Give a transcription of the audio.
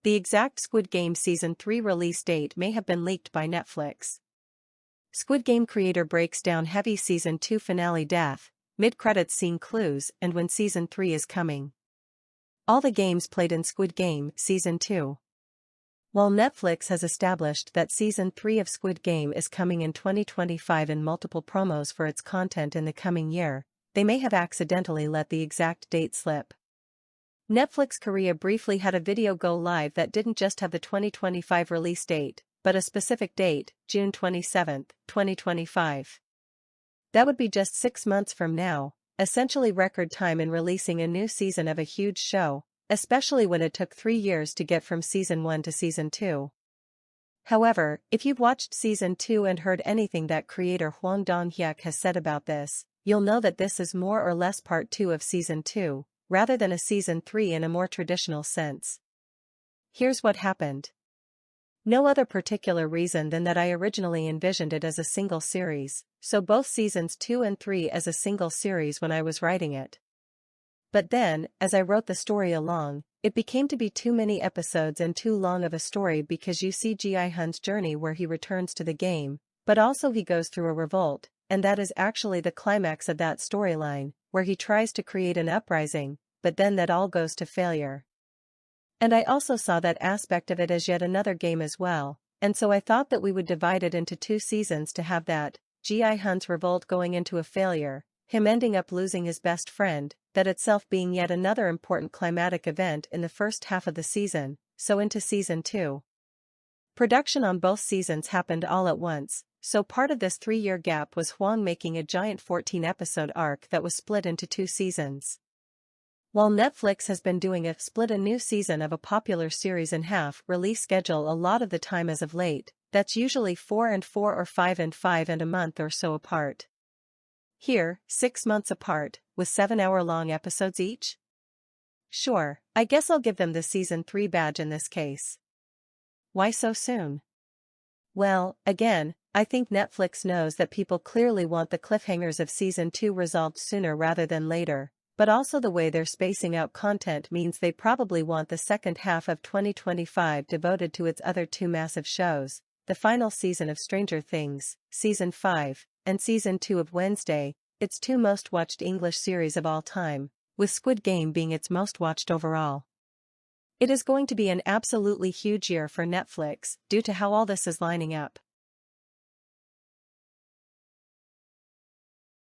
the exact Squid Game Season 3 release date may have been leaked by Netflix. Squid Game creator breaks down heavy Season 2 finale death, mid-credits scene clues and when Season 3 is coming. All the games played in Squid Game Season 2. While Netflix has established that Season 3 of Squid Game is coming in 2025 and multiple promos for its content in the coming year, they may have accidentally let the exact date slip. Netflix Korea briefly had a video go live that didn't just have the 2025 release date, but a specific date, June 27, 2025. That would be just 6 months from now, essentially record time in releasing a new season of a huge show, especially when it took 3 years to get from Season 1 to Season 2. However, if you've watched Season 2 and heard anything that creator Hwang Dong-hyuk has said about this, you'll know that this is more or less Part 2 of Season 2, rather than a Season 3 in a more traditional sense. Here's what happened. No other particular reason than that I originally envisioned it as a single series, so both Seasons 2 and 3 as a single series when I was writing it. But then, as I wrote the story along, it became to be too many episodes and too long of a story because you see Ji-hun's journey where he returns to the game, but also he goes through a revolt, and that is actually the climax of that storyline, where he tries to create an uprising, but then that all goes to failure. And I also saw that aspect of it as yet another game as well, and so I thought that we would divide it into 2 seasons to have that, Ji-hun's revolt going into a failure, him ending up losing his best friend, that itself being yet another important climatic event in the first half of the season, so into Season 2. Production on both seasons happened all at once, so part of this 3-year gap was Hwang making a giant 14-episode arc that was split into 2 seasons. While Netflix has been doing a split a new season of a popular series in half release schedule a lot of the time as of late, that's usually 4 and 4 or 5 and 5 and a month or so apart. Here, 6 months apart, with 7-hour-long episodes each? Sure, I guess I'll give them the Season 3 badge in this case. Why so soon? Well, again, I think Netflix knows that people clearly want the cliffhangers of Season 2 resolved sooner rather than later, but also the way they're spacing out content means they probably want the second half of 2025 devoted to its other 2 massive shows, the final season of Stranger Things, Season 5, and Season 2 of Wednesday, its 2 most watched English series of all time, with Squid Game being its most watched overall. It is going to be an absolutely huge year for Netflix due to how all this is lining up.